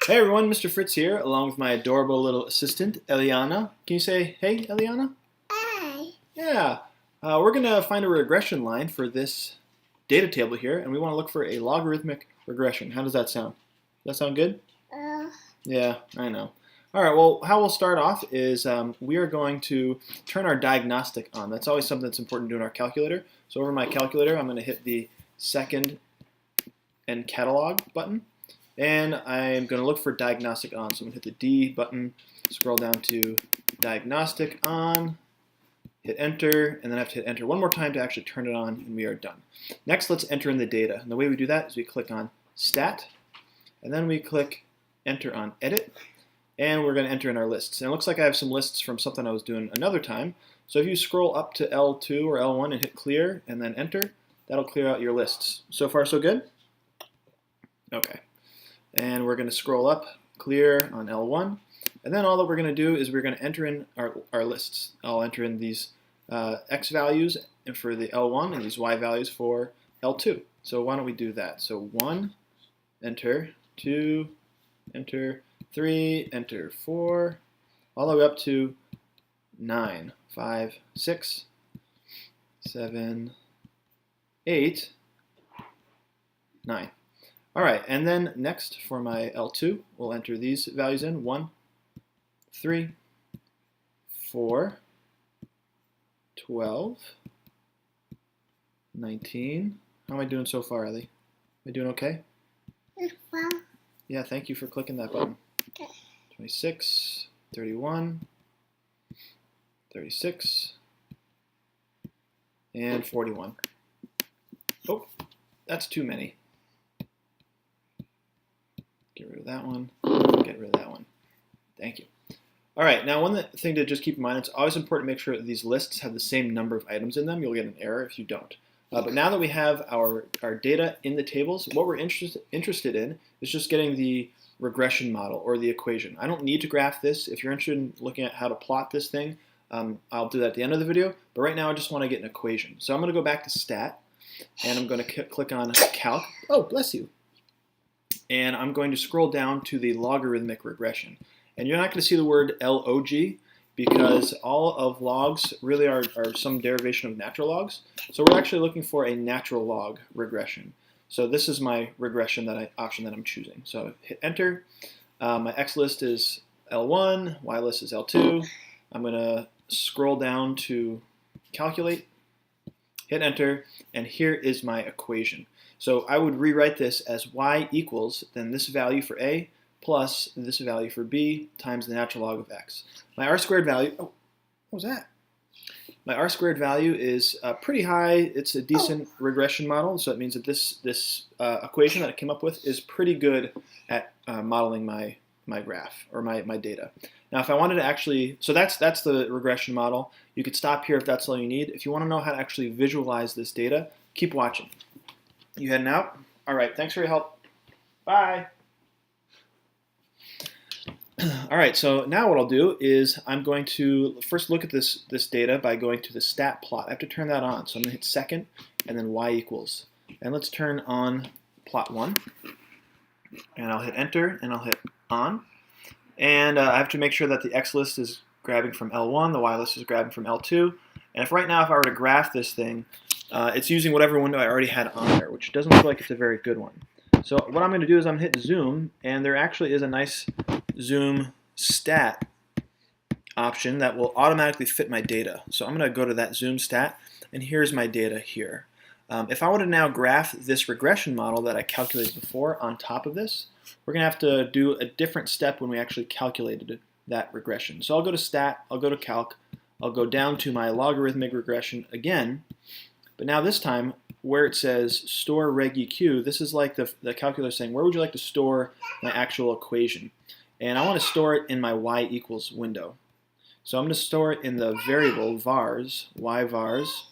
Hey everyone, Mr. Fritz here, along with my adorable little assistant, Eliana. Can you say, hey, Eliana? Hi. Yeah. We're going to find a regression line for this data table here, and we want to look for a logarithmic regression. How does that sound? Does that sound good? Uh, Yeah, I know. All right, well, how we'll start off is we are going to turn our diagnostic on. That's always something that's important to do in our calculator. So over my calculator, I'm going to hit the second and catalog button. And I'm going to look for diagnostic on. So I'm going to hit the D button, scroll down to diagnostic on, hit enter, and then I have to hit enter one more time to actually turn it on, and we are done. Next, let's enter in the data. And the way we do that is we click on stat, and then we click enter on edit, and we're going to enter in our lists. And it looks like I have some lists from something I was doing another time. So if you scroll up to L2 or L1 and hit clear and then enter, that'll clear out your lists. So far, so good? Okay. And we're going to scroll up, clear on L1, and then all that we're going to do is we're going to enter in our lists. I'll enter in these x values for the L1 and these y values for L2. So why don't we do that? So 1, enter, 2, enter, 3, enter, 4, all the way up to 9, 5, 6, 7, 8, 9. All right, and then next for my L2, we'll enter these values in 1, 3, 4, 12, 19. How am I doing so far, Ellie? Am I doing okay? well, Yeah, thank you for clicking that button. okay. 26, 31, 36, and 41. Oh, that's too many. Get rid of that one. Get rid of that one. Thank you. All right, now one thing to just keep in mind, it's always important to make sure that these lists have the same number of items in them. You'll get an error if you don't. But now that we have our data in the tables, what we're interested in is just getting the regression model or the equation. I don't need to graph this. If you're interested in looking at how to plot this thing, I'll do that at the end of the video. But right now I just want to get an equation. So I'm going to go back to stat, and I'm going to click on calc. Oh, bless you. And I'm going to scroll down to the logarithmic regression. And you're not going to see the word log because all of logs really are some derivation of natural logs. So we're actually looking for a natural log regression. So this is my regression option that I'm choosing. So hit enter. My x list is L1, y list is L2. I'm going to scroll down to calculate, hit enter, and here is my equation. So I would rewrite this as y equals then this value for a plus this value for b times the natural log of x. My r squared value, oh, what was that? My r squared value is pretty high. It's a decent regression model, so it means that this equation that I came up with is pretty good at modeling my graph or my data. Now if I wanted to actually, so that's the regression model. You could stop here if that's all you need. If you want to know how to actually visualize this data, keep watching. You heading out? All right, thanks for your help. Bye. All right, so now what I'll do is I'm going to first look at this data by going to the stat plot. I have to turn that on, so I'm going to hit second and then y equals. And let's turn on plot 1. And I'll hit enter and I'll hit on. And I have to make sure that the x list is grabbing from L1, the y list is grabbing from L2. And if right now if I were to graph this thing, it's using whatever window I already had on there, which doesn't look like it's a very good one. So what I'm going to do is I'm going to hit zoom, and there actually is a nice zoom stat option that will automatically fit my data. So I'm going to go to that zoom stat, and here's my data here. If I were to now graph this regression model that I calculated before on top of this, we're going to have to do a different step when we actually calculated that regression. So I'll go to stat, I'll go to calc, I'll go down to my logarithmic regression again, but now this time where it says store reg EQ, this is like the calculator saying, where would you like to store my actual equation? And I want to store it in my y equals window. So I'm going to store it in the variable vars, y vars,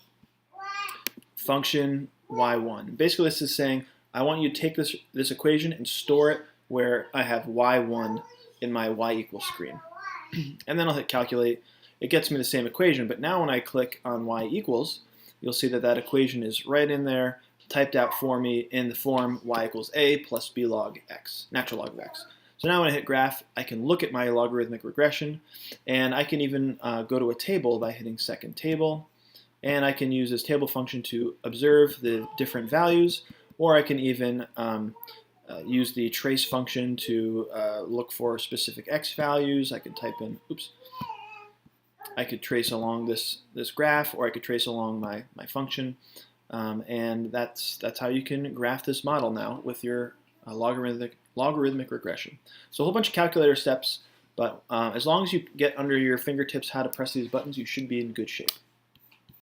function y1. Basically this is saying, I want you to take this equation and store it where I have y1 in my y equals screen. And then I'll hit calculate. It gets me the same equation, but now when I click on y equals, you'll see that that equation is right in there, typed out for me in the form y equals a plus b log x, natural log of x. So now when I hit graph, I can look at my logarithmic regression, and I can even go to a table by hitting second table, and I can use this table function to observe the different values, or I can even use the trace function to look for specific x values. I could type in, I could trace along this graph, or I could trace along my function, and that's how you can graph this model now with your logarithmic regression. So a whole bunch of calculator steps, but as long as you get under your fingertips how to press these buttons, you should be in good shape.